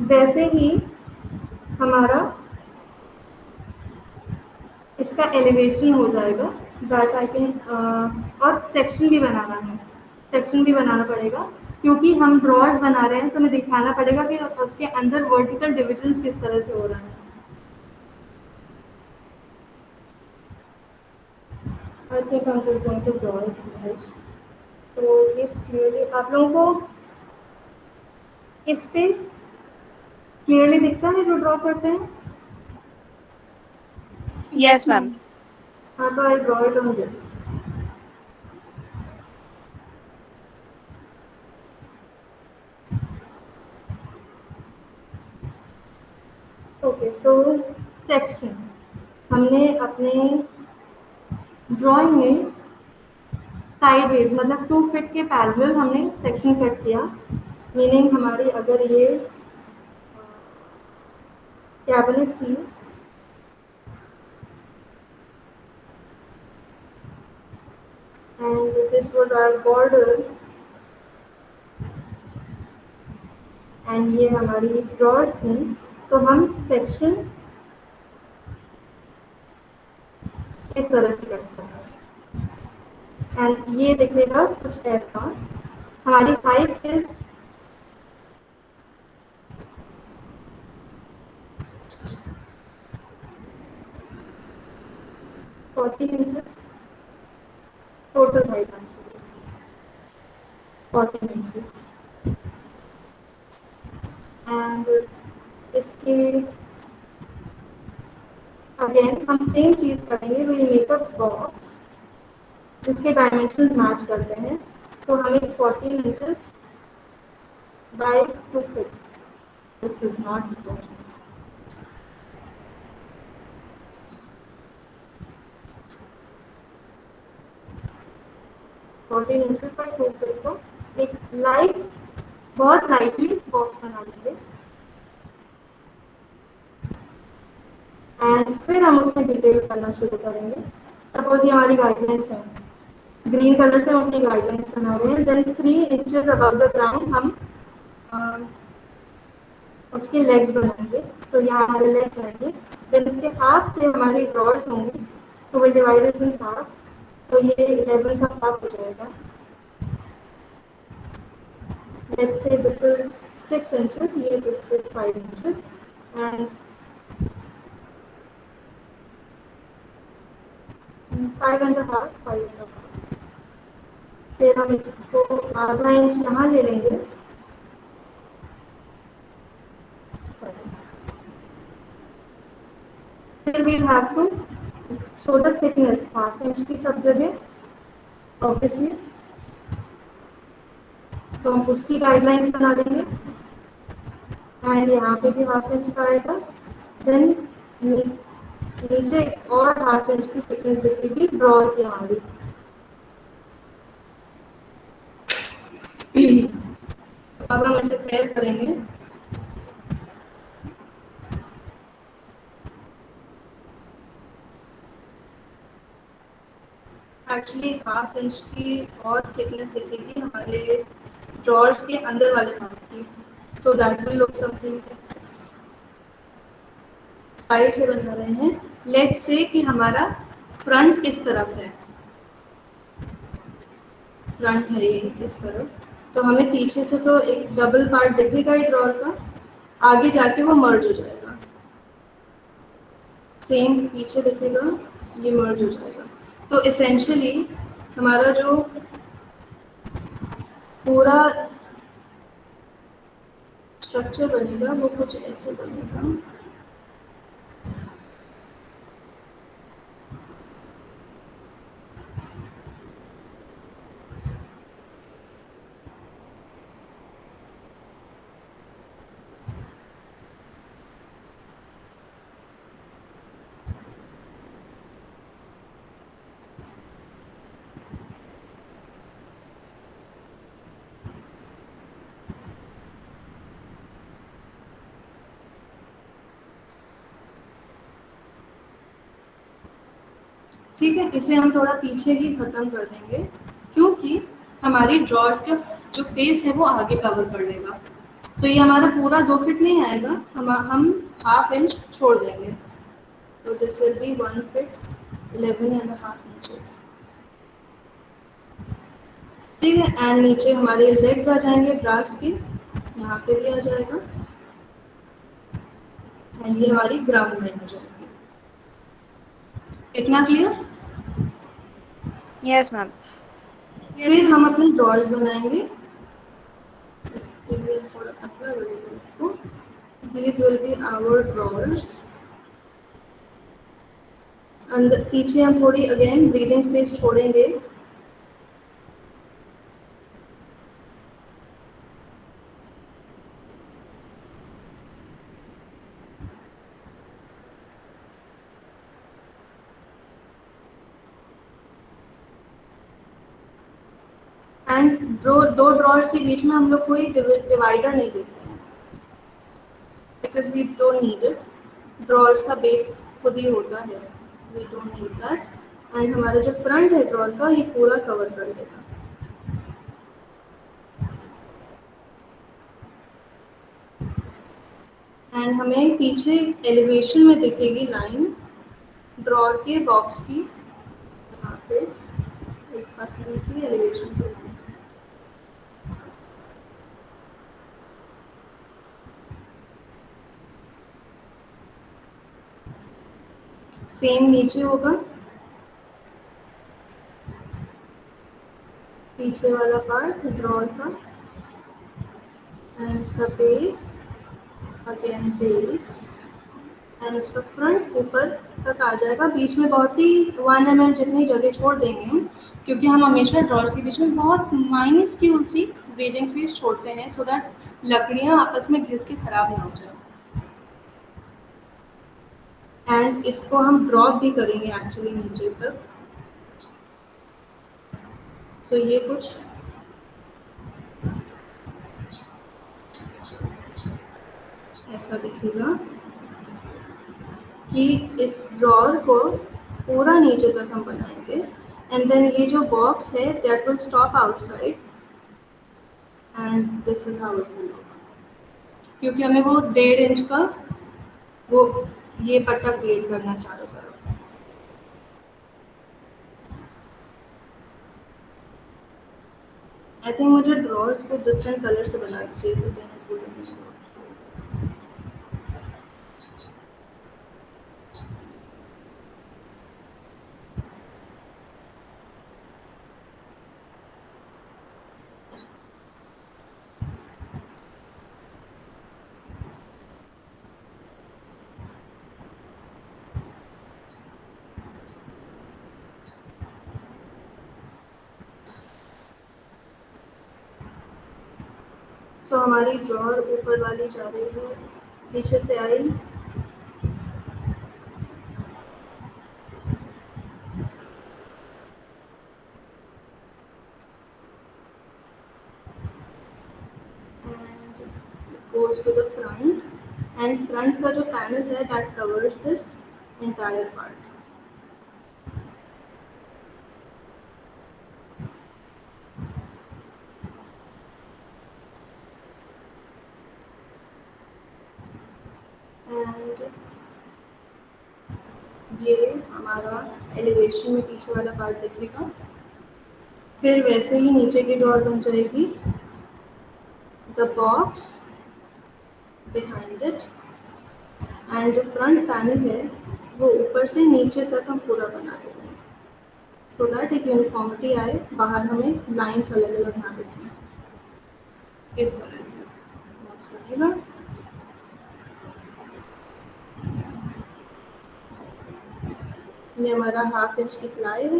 वैसे ही हमारा इसका एलिवेशन हो जाएगा, दैट आई कैन, और सेक्शन भी बनाना है, सेक्शन भी बनाना पड़ेगा, क्योंकि हम ड्रॉर्स बना रहे हैं तो हमें दिखाना पड़ेगा कि उसके अंदर वर्टिकल डिविजन्स किस तरह से हो रहे हैं। I think I'm just going to draw it guys. तो इस क्लियरली आप लोगों को इस पे क्लियरली दिखता है जो ड्रॉ करते हैं? Yes ma'am. हाँ, तो I draw it on this. Okay, so section हमने अपने ड्राइंग में साइडवेज मतलब 2 फीट के पैरेलल हमने सेक्शन कट किया, मीनिंग हमारी अगर ये कैबिनेट थी and this was our border and ये हमारी ड्रॉर्स थी, तो हम सेक्शन इस तरह से करते हैं एंड ये दिखेगा कुछ ऐसा। हमारी height is 40 inches, total height 40 inches and इसके अगेन हम सेम चीज करेंगे, वी मेक अ बॉक्स जिसके डायमेंशन मैच करते हैं, सो हमें 14 inches bye 2 feet, this is not proportional. 14 inches bye 2 feet को एक लाइट, बहुत लाइटली बॉक्स बना लेंगे एंड फिर हम उसमें डिटेल करना शुरू करेंगे। सपोज ये हमारी गाइडलाइंस है, ग्रीन कलर से हम अपनी गाइडलाइंस बना रहे हैं, then 3 inches above the ground हम उसके लेग्स बनाएंगे, तो यहाँ हमारे लेग्स आएंगे, देन इसके हाफ पे हमारी ड्रॉर्स होंगी, तो will divide it in half, तो ये 11 का हाफ हो जाएगा। Let's say this is 6 inches, ये this is 5 inches and 5 and half, 5 and half. फिर हम इसको आधा इंच यहाँ ले लेंगे, फिर we have to show the thickness half inch की सब जगह ऑब्वियसली, तो हम उसकी गाइडलाइंस बना देंगे एंड यहाँ पे भी हाफ इंच का आएगा, देन नीचे और हाफ इंच की थिकनेस दिखेगी ड्रॉर की हमारी। अब हम इसे तैयार करेंगे। एक्चुअली हाफ इंच की और थिकनेस दिखेगी हमारे ड्रॉर्स के अंदर वाले पार्ट की, so that will look something side से बना रहे हैं। लेट्स से कि हमारा फ्रंट इस तरफ है, फ्रंट है ये इस तरफ, तो हमें पीछे से तो एक डबल पार्ट दिखेगा ही ड्रॉर का, आगे जाके वो मर्ज हो जाएगा, सेम पीछे दिखेगा, ये मर्ज हो जाएगा। तो एसेंशियली हमारा जो पूरा स्ट्रक्चर बनेगा वो कुछ ऐसे बनेगा। ठीक है, इसे हम थोड़ा पीछे ही ख़त्म कर देंगे क्योंकि हमारी ड्रॉर्स का जो फेस है वो आगे कवर कर लेगा। तो ये हमारा पूरा 2 फीट नहीं आएगा, हम हाफ इंच छोड़ देंगे। तो this will be 1 feet 11.5 inches. ठीक है, एंड नीचे हमारे लेग्स आ जाएंगे ब्रास के, यहाँ पे भी आ जाएगा, एंड ये हमारी ग्राउंड लाइन हो जाएगी। इतना क्लियर? Yes ma'am. फिर हम अपने ड्रॉर्स बनाएंगे। इसके लिए थोड़ा पतला बनाएंगे इसको। These will be our drawers. अंदर पीछे हम थोड़ी अगेन ब्रीदिंग स्पेस छोड़ेंगे। एंड दो ड्रॉर्स के बीच में हम लोग कोई डिवाइडर नहीं देते हैं because we don't need it. Drawers का बेस खुद ही होता है, we don't need that. And हमारा जो फ्रंट है ड्रॉर का ये पूरा कवर कर देगा। एंड हमें पीछे एलिवेशन में दिखेगी लाइन ड्रॉर के बॉक्स की, यहाँ पे एक पतली सी एलिवेशन की लाइन। सेम नीचे होगा, पीछे वाला पार्ट ड्रॉर का एंड इसका बेस, अगेन बेस एंड उसका फ्रंट ऊपर तक आ जाएगा। बीच में बहुत ही 1 mm जितनी जगह छोड़ देंगे हम, क्योंकि हम हमेशा ड्रॉर्स के बीच में बहुत माइन्यूस्क्यूल सी ब्रीदिंग स्पेस छोड़ते हैं सो दैट लकड़ियाँ आपस में घिस के खराब ना हो जाए। एंड इसको हम ड्रॉप भी करेंगे एक्चुअली नीचे तक। सो ये कुछ ऐसा दिखेगा कि इस ड्रॉर को पूरा नीचे तक हम बनाएंगे। एंड देन ये जो बॉक्स है that will stop outside and this is how it will look. क्योंकि हमें वो 1.5 इंच का वो ये पट्टा क्रिएट करना चारों तरफ। आई थिंक मुझे ड्रॉर्स को डिफरेंट कलर से बनाना चाहिए तो then it would be good. So हमारी ड्रॉर ऊपर वाली जा रही है, पीछे से आई, and goes to the front, and front का जो panel है that covers this entire part. And ये हमारा एलिवेशन में पीछे वाला पार्ट दिखेगा। फिर वैसे ही नीचे की ड्रॉर बन जाएगी, the box behind it, and जो फ्रंट पैनल है वो ऊपर से नीचे तक हम पूरा बना देंगे सो दैट एक यूनिफॉर्मिटी आए, बाहर हमें लाइंस अलग अलग ना दिखें। इस तरह से बॉक्स बनेगा। ये हमारा 1/2 इंच की प्लाई है।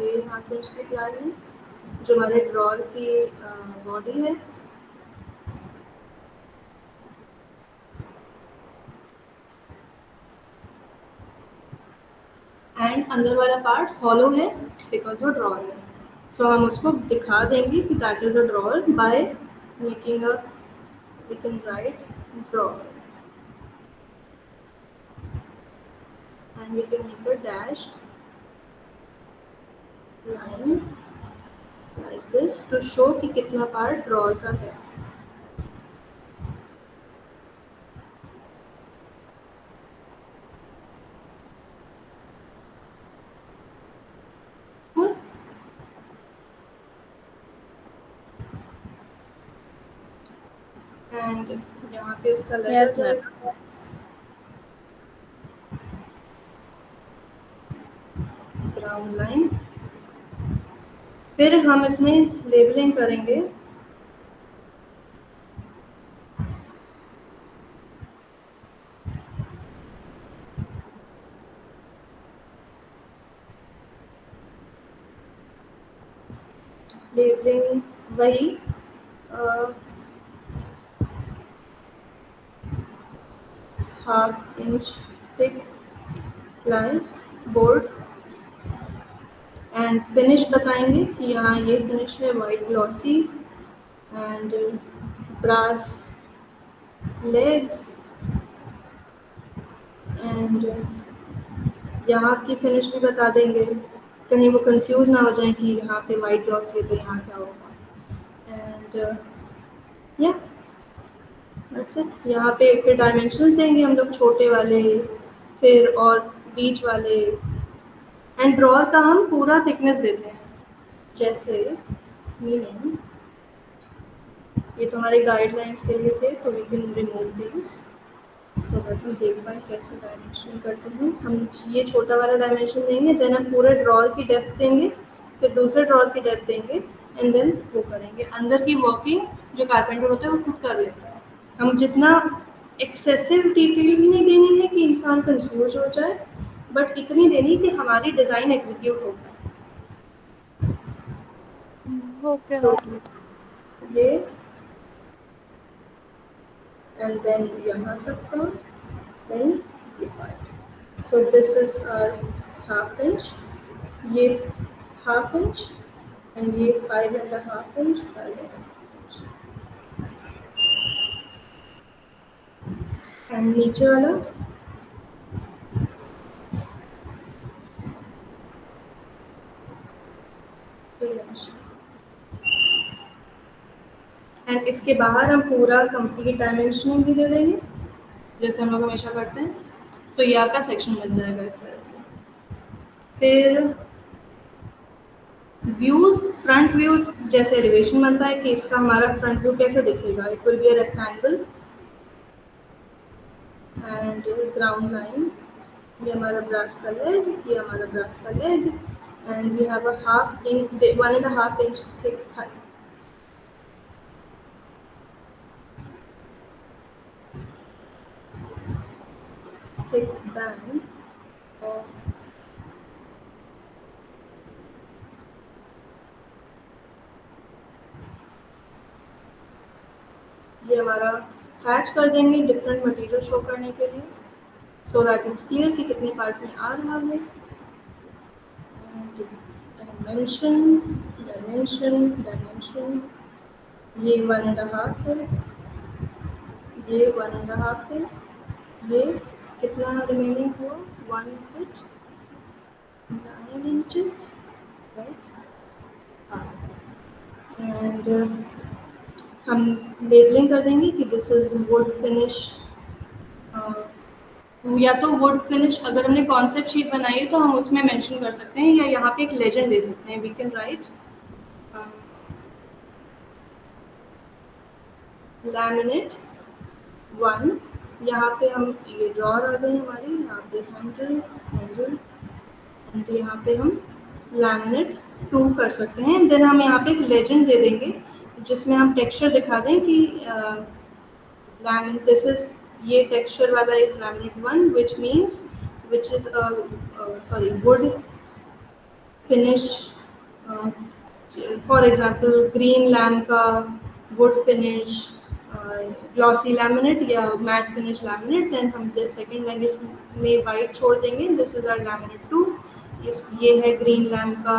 ये 1/2 इंच की प्लाई है जो हमारे ड्रॉर की बॉडी है। एंड अंदर वाला पार्ट हॉलो है बिकॉज वो ड्रॉर है। सो हम उसको दिखा देंगे कि that is a drawer by making a we can write drawer and we can make a dashed line like this to show कि कितना पार्ट ड्रॉअर का है. एंड यहाँ पे इसका लेग आ Yes, ma'am. जाएगा. Brown line. फिर हम इसमें लेबलिंग करेंगे. लेबलिंग वही 1/2 inch thick line board and finish बताएंगे कि यहाँ ये फिनिश है white glossy and brass legs and यहाँ की फिनिश भी बता देंगे, कहीं वो कंफ्यूज ना हो जाए कि यहाँ पे वाइट ग्लॉसी है तो यहाँ क्या होगा. एंड या दैट्स इट. यहाँ पे फिर डायमेंशंस देंगे हम लोग, छोटे वाले फिर और बीच वाले. एंड ड्रॉअर का हम पूरा थिकनेस देते हैं, जैसे मीनिंग ये तो हमारे गाइडलाइंस के लिए थे, तो we can remove this so that हम देख पाए कैसे डायमेंशन करते हैं. हम ये छोटा वाला डायमेंशन देंगे, देन हम पूरे ड्रॉअर की डेप्थ देंगे, फिर दूसरे ड्रॉअर की डेप्थ देंगे एंड देन वो करेंगे. अंदर की वर्किंग जो कारपेंटर होता है वो खुद कर लेता है. हम जितना एक्सेसिव डिटेल भी नहीं देनी है कि इंसान कंफ्यूज हो जाए, बट इतनी देनी कि हमारी डिज़ाइन एग्जीक्यूट हो पाए. Okay, So ma'am. ये एंड देन यहाँ तक का, देन ये part. So this is our 1/2 inch, ये 1/2 इंच एंड ये 5.5 इंच, 5.5 इंच एंड नीचे वाला 2 इंच. एंड इसके बाहर हम पूरा कंप्लीट डायमेंशनिंग भी दे देंगे जैसे हम लोग हमेशा करते हैं. सो ये आपका सेक्शन बन जाएगा इस तरह से. फिर व्यूज, फ्रंट व्यूज जैसे एलिवेशन बनता है कि इसका हमारा फ्रंट व्यू कैसे दिखेगा. It will be a rectangle and ground line. ये हमारा ब्रास का लेग, ये हमारा ब्रास का leg and we have a 1.5 inch thick thigh. Thick band of ये हमारा हैच कर देंगे डिफरेंट मटेरियल शो करने के लिए, सो दैट इट्स क्लियर कि कितने पार्ट में आ रहा है. डायमेंशन डायमेंशन डायमेंशन, ये 1.5 है, ये 1.5 है, ये कितना रिमेनिंग हुआ 1 फीट 9 इंचेस राइट. एंड हम लेबलिंग कर देंगे कि दिस इज वुड फिनिश. या तो वुड फिनिश अगर हमने कॉन्सेप्ट शीट बनाई है तो हम उसमें मेंशन कर सकते हैं, या यहाँ पे एक लेजेंड दे सकते हैं. We can write laminate 1. यहाँ पे हम ये ड्रॉअर आ गई हमारी, यहाँ पे हैंडल हैंडल एंड यहाँ पे हम लैमिनेट 2 कर सकते हैं. देन हम यहाँ पे एक लेजेंड दे देंगे जिसमें हम टेक्सचर दिखा दें कि लैमिनेट दिस इज, ये टेक्सचर वाला is laminate 1 which means which is sorry wood finish. For example green lamp का वुड फिनिश ग्लॉसी लैमिनेट या मैट फिनिश लैमिनेट. देन हम सेकेंड लैंग्वेज में वाइट छोड़ देंगे. This is our laminate 2. ये है ग्रीन लैम्प का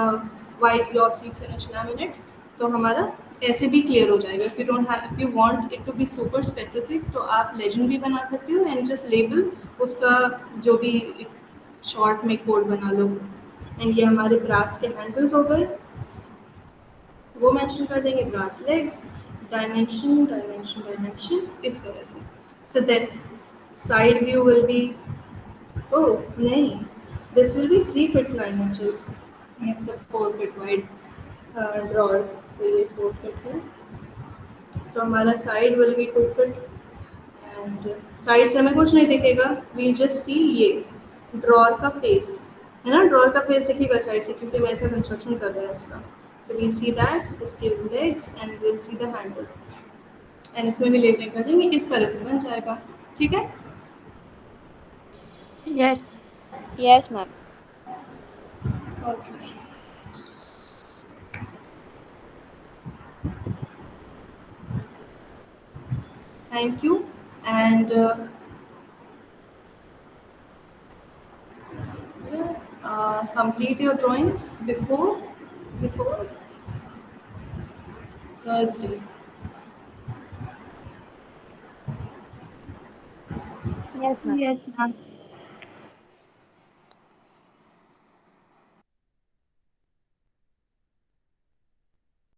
वाइट ग्लॉसी फिनिश लैमिनेट, तो हमारा ऐसे भी क्लियर हो जाएगा। If you want it to be super specific तो आप लेजेंड भी बना सकते हो एंड जस्ट लेबल उसका जो भी शॉर्ट में कोड बना लो। एंड ये हमारे ब्रास के हैंडल्स हो गए, वो मेंशन कर देंगे। Brass legs, dimension dimension dimension इस तरह से। So then side view will be, oh नहीं, this will be 3 feet 9 inches. It's a 4 feet wide drawer, तो ये 4 feet है। So हमारा side will be 2 feet and side से हमें कुछ नहीं दिखेगा, वील जस्ट सी ये ड्रॉर का फेस, है ना, ड्रॉर का फेस दिखेगा साइड से क्योंकि हम ऐसा कंस्ट्रक्शन कर रहे हैं इसका। सो वील सी दैट, इसके legs and we'll see the handle, and इसमें भी लेबलिंग कर देंगे, इस तरह से बन जाएगा। ठीक है। Yes. Yes, ma'am. Okay, thank you and complete your drawings before Thursday. Yes, ma'am. Yes, ma'am.